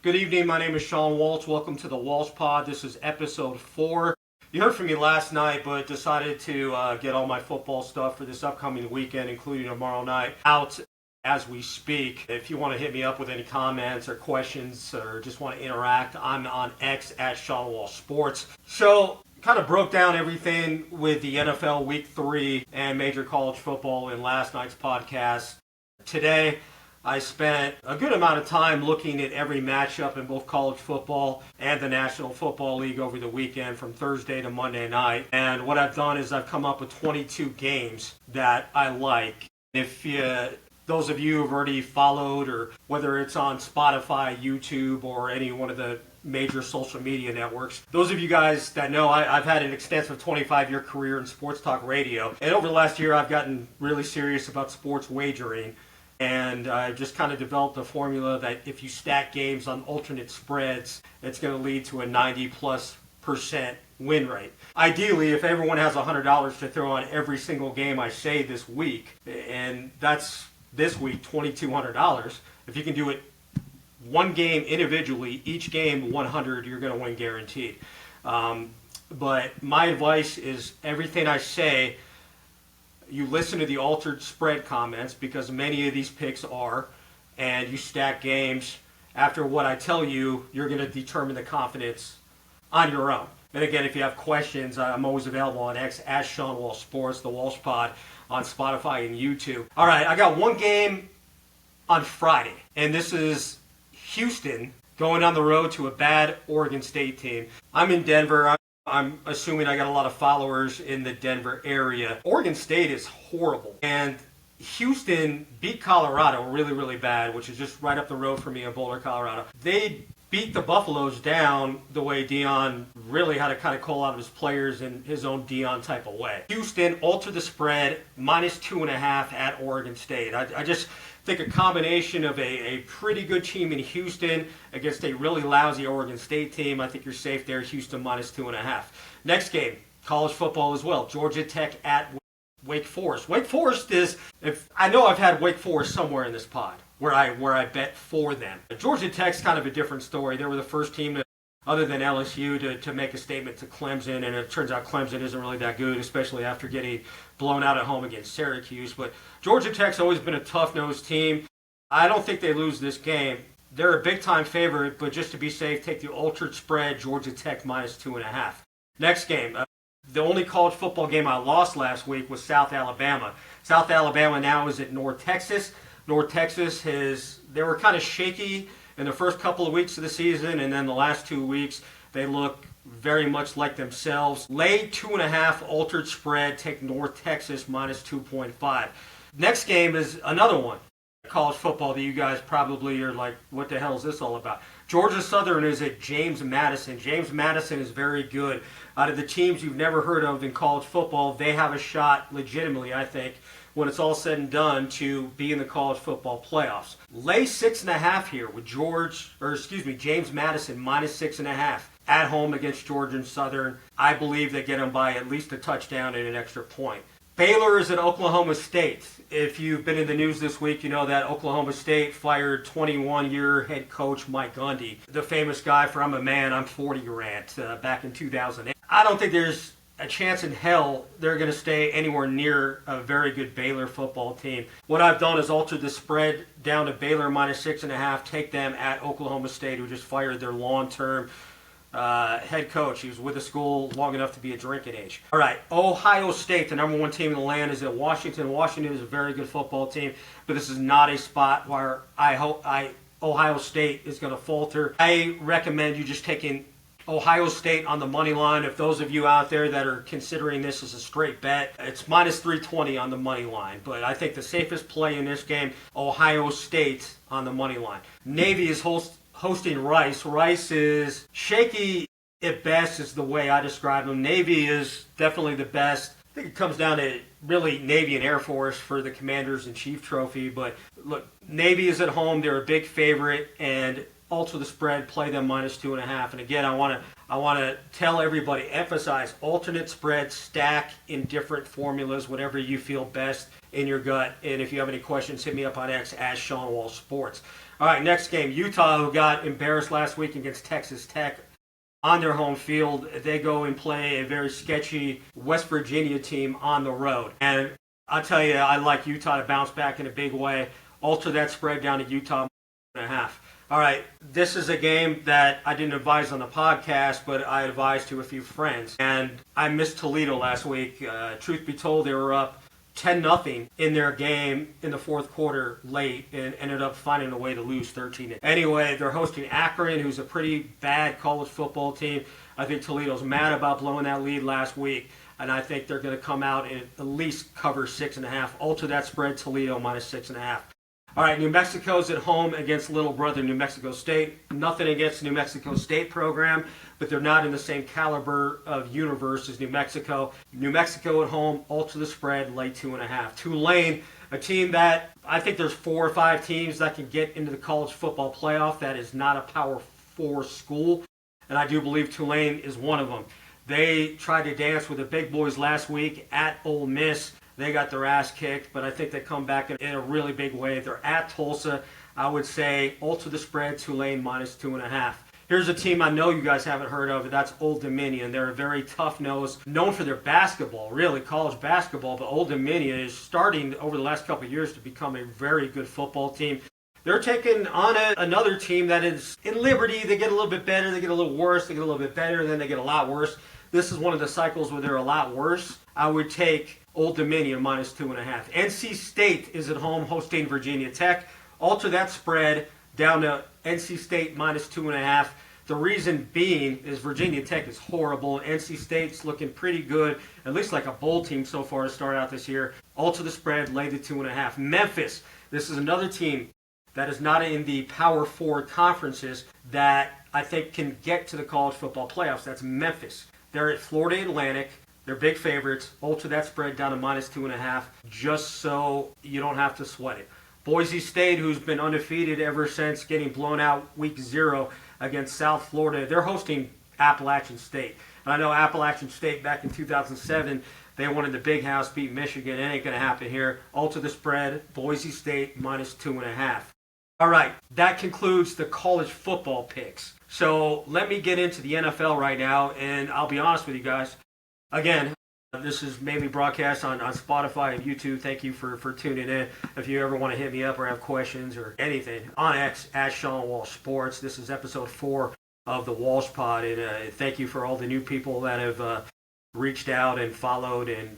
Good evening, my name is Sean Walsh. Welcome to the Walsh Pod. This is episode 4. You heard from me last night, but decided to get all my football stuff for this upcoming weekend, including tomorrow night, out as we speak. If you want to hit me up with any comments or questions or just want to interact, I'm on X at Sean Walsh Sports. So, kind of broke down everything with the NFL Week 3 and major college football in last night's podcast. Today, I spent a good amount of time looking at every matchup in both college football and the National Football League over the weekend from Thursday to Monday night. And what I've done is I've come up with 22 games that I like. If those of you who've already followed, or whether it's on Spotify, YouTube, or any one of the major social media networks, those of you guys that know, I've had an extensive 25-year career in sports talk radio. And over the last year, I've gotten really serious about sports wagering. And I just kind of developed a formula that if you stack games on alternate spreads, it's going to lead to a 90+% win rate. Ideally, if everyone has $100 to throw on every single game I say this week, and that's this week $2,200, if you can do it one game individually, each game 100, you're going to win guaranteed. But my advice is everything I say, you listen to the altered spread comments, because many of these picks are, and you stack games. After what I tell you, you're going to determine the confidence on your own. And again, if you have questions, I'm always available on X at Sean Walsh Sports, the Walsh Pod, on Spotify and YouTube. All right, I got one game on Friday, and this is Houston going on the road to a bad Oregon State team. I'm in Denver. I'm assuming I got a lot of followers in the Denver area. Oregon State is horrible. And Houston beat Colorado really, really bad, which is just right up the road from me in Boulder, Colorado. They beat the Buffaloes down the way Dion really had to kind of call out his players in his own Dion type of way. Houston altered the spread, -2.5 at Oregon State. I just think a combination of a pretty good team in Houston against a really lousy Oregon State team, I think you're safe there. Houston -2.5. Next game, college football as well. Georgia Tech at Wake Forest. Wake Forest is, I know I've had Wake Forest somewhere in this pod where I bet for them. Georgia Tech's kind of a different story. They were the first team to, other than LSU, to make a statement to Clemson, and it turns out Clemson isn't really that good, especially after getting blown out at home against Syracuse. But Georgia Tech's always been a tough-nosed team. I don't think they lose this game. They're a big-time favorite, but just to be safe, take the altered spread, Georgia Tech -2.5. Next game, the only college football game I lost last week was South Alabama. South Alabama now is at North Texas. North Texas they were kind of shaky in the first couple of weeks of the season, and then the last 2 weeks, they look very much like themselves. Lay 2.5 altered spread, take North Texas -2.5. Next game is another one, college football, that you guys probably are like, what the hell is this all about? Georgia Southern is at James Madison. James Madison is very good. Out of the teams you've never heard of in college football, they have a shot, legitimately, I think, when it's all said and done, to be in the college football playoffs. Lay 6.5 here with James Madison -6.5 at home against Georgia Southern. I believe they get them by at least a touchdown and an extra point. Baylor is at Oklahoma State. If you've been in the news this week, you know that Oklahoma State fired 21-year head coach Mike Gundy, the famous guy for "I'm a man, I'm 40" rant back in 2008. I don't think there's a chance in hell they're going to stay anywhere near a very good Baylor football team. What I've done is altered the spread down to Baylor -6.5, take them at Oklahoma State, who just fired their long-term head coach. He was with the school long enough to be a drinking age. All right, Ohio State, the number 1 team in the land, is at Washington. Washington is a very good football team, but this is not a spot where Ohio State is going to falter. I recommend you just taking Ohio State on the money line. If those of you out there that are considering this as a straight bet, it's -320 on the money line. But I think the safest play in this game, Ohio State on the money line. Navy is hosting Rice. Rice is shaky at best, is the way I describe them. Navy is definitely the best. I think it comes down to really Navy and Air Force for the Commanders-in-Chief trophy. But look, Navy is at home. They're a big favorite, and alter the spread, play them -2.5. And again, I want to tell everybody, emphasize alternate spread, stack in different formulas, whatever you feel best in your gut. And if you have any questions, hit me up on X at Sean Walsh Sports. All right, next game. Utah, who got embarrassed last week against Texas Tech on their home field. They go and play a very sketchy West Virginia team on the road. And I'll tell you, I like Utah to bounce back in a big way. Alter that spread down to Utah 1.5. All right, this is a game that I didn't advise on the podcast, but I advised to a few friends. And I missed Toledo last week. Truth be told, they were up 10-0 in their game in the fourth quarter late and ended up finding a way to lose 13. Anyway, they're hosting Akron, who's a pretty bad college football team. I think Toledo's mad about blowing that lead last week, and I think they're going to come out and at least cover 6.5. Alter that spread, Toledo minus 6.5. All right, New Mexico's at home against little brother New Mexico State. Nothing against New Mexico State program, but they're not in the same caliber of universe as New Mexico. New Mexico at home, alter the spread, lay 2.5. Tulane, a team that I think there's 4 or 5 teams that can get into the college football playoff that is not a Power 4 school, and I do believe Tulane is one of them. They tried to dance with the big boys last week at Ole Miss. They got their ass kicked, but I think they come back in a really big way. They're at Tulsa. I would say alter the spread, Tulane minus 2.5. Here's a team I know you guys haven't heard of, and that's Old Dominion. They're a very tough-nosed, known for their basketball, really, college basketball, but Old Dominion is starting over the last couple of years to become a very good football team. They're taking on another team that is in Liberty. They get a little bit better, they get a little worse, they get a little bit better, and then they get a lot worse. This is one of the cycles where they're a lot worse. I would take Old Dominion minus 2.5. NC State is at home hosting Virginia Tech. Alter that spread down to NC State minus 2.5. The reason being is Virginia Tech is horrible. NC State's looking pretty good, at least like a bowl team so far to start out this year. Alter the spread, lay the 2.5. Memphis, this is another team that is not in the Power 4 conferences that I think can get to the college football playoffs. That's Memphis. They're at Florida Atlantic. They're big favorites. Alter that spread down to minus 2.5 just so you don't have to sweat it. Boise State, who's been undefeated ever since getting blown out week 0 against South Florida, they're hosting Appalachian State. And I know Appalachian State back in 2007, they wanted the big house, beat Michigan. It ain't going to happen here. Alter the spread, Boise State minus 2.5. All right, that concludes the college football picks. So let me get into the NFL right now, and I'll be honest with you guys. Again, this is mainly broadcast on Spotify and YouTube. Thank you for tuning in. If you ever want to hit me up or have questions or anything, on X, at Sean Walsh Sports. This is episode 4 of the Walsh Pod, and thank you for all the new people that have reached out and followed, and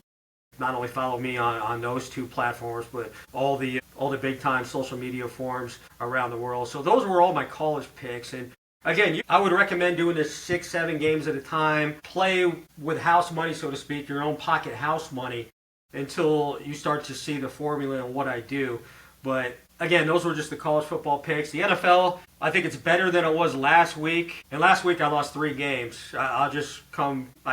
not only follow me on those 2 platforms, but all the big time social media forums around the world. So those were all my college picks, and again, I would recommend doing this 6-7 games at a time. Play with house money, so to speak, your own pocket house money, until you start to see the formula and what I do. But again, those were just the college football picks. The NFL, I think it's better than it was last week. And last week I lost 3 games. I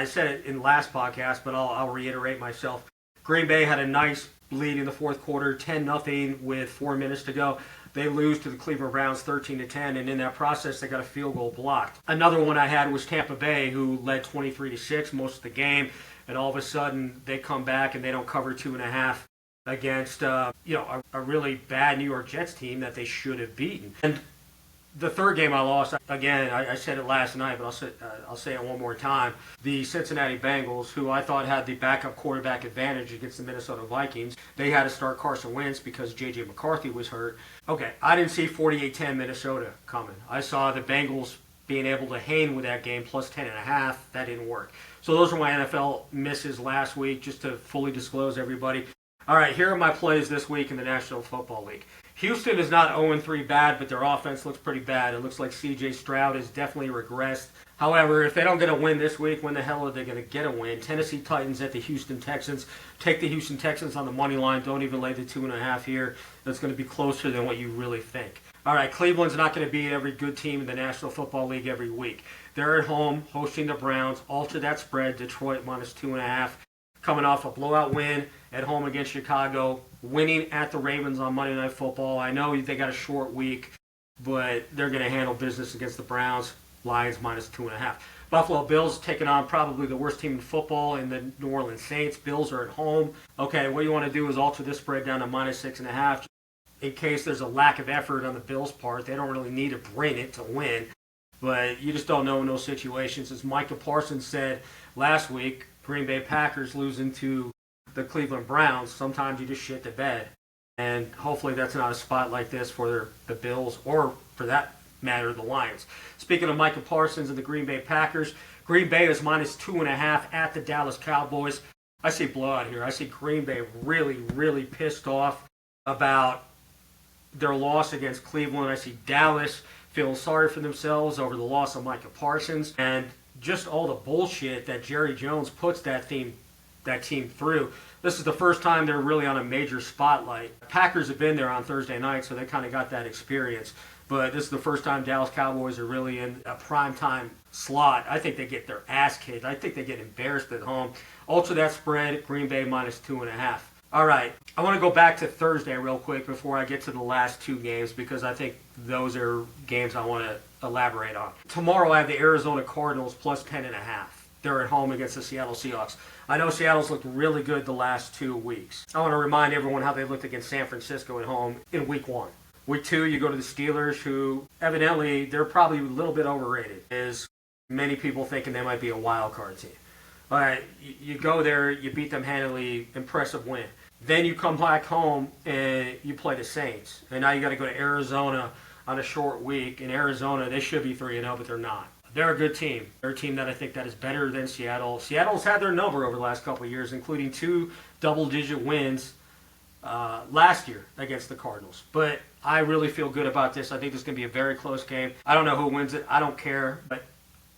said it in the last podcast, but I'll reiterate myself. Green Bay had a nice lead in the fourth quarter, 10-0 with 4 minutes to go. They lose to the Cleveland Browns 13-10, and in that process, they got a field goal blocked. Another one I had was Tampa Bay, who led 23-6 most of the game, and all of a sudden they come back and they don't cover 2.5 against a really bad New York Jets team that they should have beaten. And the third game I lost, again, I said it last night, but I'll say it one more time. The Cincinnati Bengals, who I thought had the backup quarterback advantage against the Minnesota Vikings, they had to start Carson Wentz because J.J. McCarthy was hurt. Okay, I didn't see 48-10 Minnesota coming. I saw the Bengals being able to hang with that game plus 10.5. That didn't work. So those are my NFL misses last week, just to fully disclose everybody. All right, here are my plays this week in the National Football League. Houston is not 0-3 bad, but their offense looks pretty bad. It looks like C.J. Stroud has definitely regressed. However, if they don't get a win this week, when the hell are they going to get a win? Tennessee Titans at the Houston Texans. Take the Houston Texans on the money line. Don't even lay the 2.5 here. That's going to be closer than what you really think. All right, Cleveland's not going to beat every good team in the National Football League every week. They're at home hosting the Browns. Alter that spread, Detroit minus 2.5. Coming off a blowout win at home against Chicago, winning at the Ravens on Monday Night Football. I know they got a short week, but they're going to handle business against the Browns. Lions minus 2.5. Buffalo Bills taking on probably the worst team in football in the New Orleans Saints. Bills are at home. Okay, what you want to do is alter this spread down to minus 6.5. in case there's a lack of effort on the Bills' part. They don't really need to bring it to win. But you just don't know in those situations. As Micah Parsons said last week, Green Bay Packers losing to the Cleveland Browns, sometimes you just shit the bed. And hopefully that's not a spot like this for the Bills or, for that matter, the Lions. Speaking of Micah Parsons and the Green Bay Packers, Green Bay is -2.5 at the Dallas Cowboys. I see blowout here. I see Green Bay really, really pissed off about their loss against Cleveland. I see Dallas feeling sorry for themselves over the loss of Micah Parsons and just all the bullshit that Jerry Jones puts that team through. This is the first time they're really on a major spotlight. Packers have been there on Thursday night, so they kind of got that experience. But this is the first time Dallas Cowboys are really in a primetime slot. I think they get their ass kicked. I think they get embarrassed at home. Alter that spread, Green Bay -2.5. All right, I want to go back to Thursday real quick before I get to the last two games because I think those are games I want to elaborate on. Tomorrow I have the Arizona Cardinals +10.5. They're at home against the Seattle Seahawks. I know Seattle's looked really good the last 2 weeks. I want to remind everyone how they looked against San Francisco at home in Week 1. Week 2, you go to the Steelers, who evidently they're probably a little bit overrated, as many people thinking they might be a wild card team. All right, you go there, you beat them handily, impressive win. Then you come back home and you play the Saints. And now you got to go to Arizona on a short week. In Arizona, they should be 3-0, but they're not. They're a good team. They're a team that I think that is better than Seattle. Seattle's had their number over the last couple of years, including 2 double-digit wins last year against the Cardinals. But I really feel good about this. I think this is going to be a very close game. I don't know who wins it. I don't care. But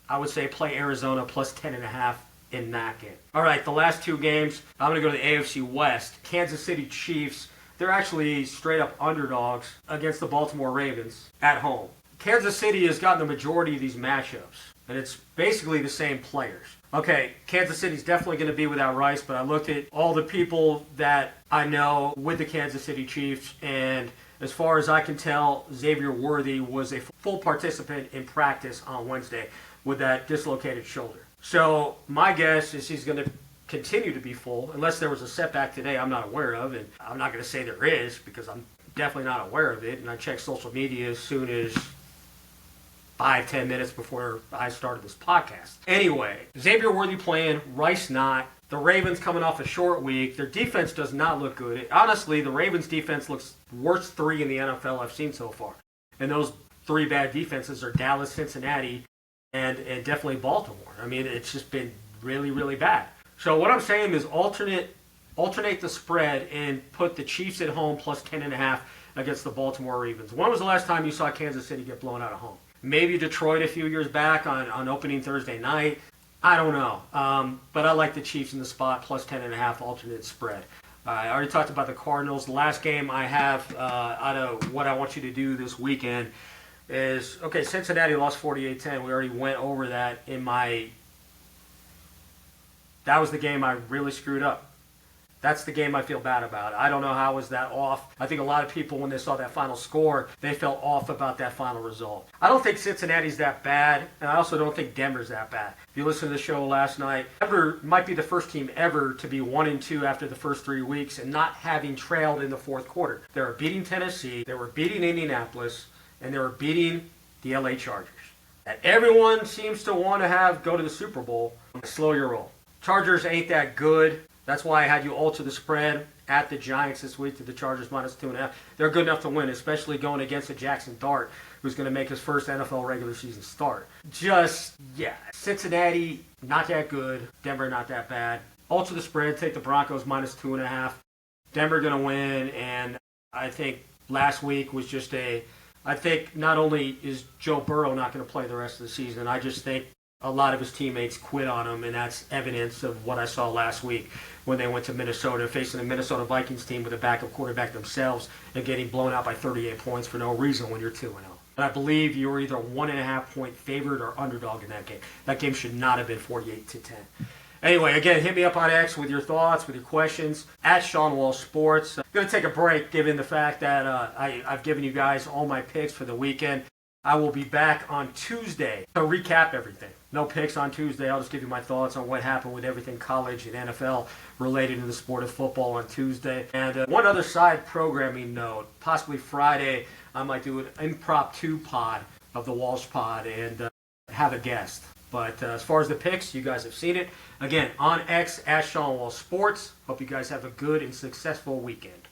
I would say play Arizona +10.5 in that game. All right, the last 2 games, I'm going to go to the AFC West. Kansas City Chiefs, they're actually straight-up underdogs against the Baltimore Ravens at home. Kansas City has gotten the majority of these matchups, and it's basically the same players. Okay, Kansas City's definitely going to be without Rice, but I looked at all the people that I know with the Kansas City Chiefs, and as far as I can tell, Xavier Worthy was a full participant in practice on Wednesday with that dislocated shoulder. So my guess is he's going to continue to be full, unless there was a setback today I'm not aware of, and I'm not going to say there is because I'm definitely not aware of it, and I checked social media as soon as 5-10 minutes before I started this podcast. Anyway, Xavier Worthy playing, Rice not. The Ravens coming off a short week. Their defense does not look good. Honestly, the Ravens defense looks worst 3 in the NFL I've seen so far. And those 3 bad defenses are Dallas, Cincinnati, and definitely Baltimore. I mean, it's just been really, really bad. So what I'm saying is alternate the spread and put the Chiefs at home +10.5 against the Baltimore Ravens. When was the last time you saw Kansas City get blown out of home? Maybe Detroit a few years back on opening Thursday night. I don't know. But I like the Chiefs in the spot +10.5 alternate spread. I already talked about the Cardinals. The last game I have out of what I want you to do this weekend is, okay, Cincinnati lost 48-10. We already went over that in my... That was the game I really screwed up. That's the game I feel bad about. I don't know how was that off. I think a lot of people, when they saw that final score, they felt off about that final result. I don't think Cincinnati's that bad, and I also don't think Denver's that bad. If you listen to the show last night, Denver might be the first team ever to be 1-2 after the first 3 weeks and not having trailed in the fourth quarter. They were beating Tennessee, they were beating Indianapolis, and they were beating the LA Chargers. And everyone seems to want to have go to the Super Bowl. Slow your roll. Chargers ain't that good. That's why I had you alter the spread at the Giants this week to the Chargers -2.5. They're good enough to win, especially going against a Jackson Dart, who's going to make his first NFL regular season start. Cincinnati, not that good. Denver, not that bad. Alter the spread, take the Broncos -2.5. Denver going to win, and I think last week was just I think not only is Joe Burrow not going to play the rest of the season, I just think a lot of his teammates quit on him, and that's evidence of what I saw last week when they went to Minnesota, facing the Minnesota Vikings team with a backup quarterback themselves and getting blown out by 38 points for no reason when you're 2-0. And I believe you were either 1.5-point favorite or underdog in that game. That game should not have been 48-10. Anyway, again, hit me up on X with your thoughts, with your questions, at Sean Walsh Sports. I'm going to take a break given the fact that I've given you guys all my picks for the weekend. I will be back on Tuesday to recap everything. No picks on Tuesday. I'll just give you my thoughts on what happened with everything college and NFL related to the sport of football on Tuesday. And one other side programming note, possibly Friday, I might do an impromptu pod of the Walsh Pod and have a guest. But as far as the picks, you guys have seen it. Again, on X, @Sean Walsh Sports. Hope you guys have a good and successful weekend.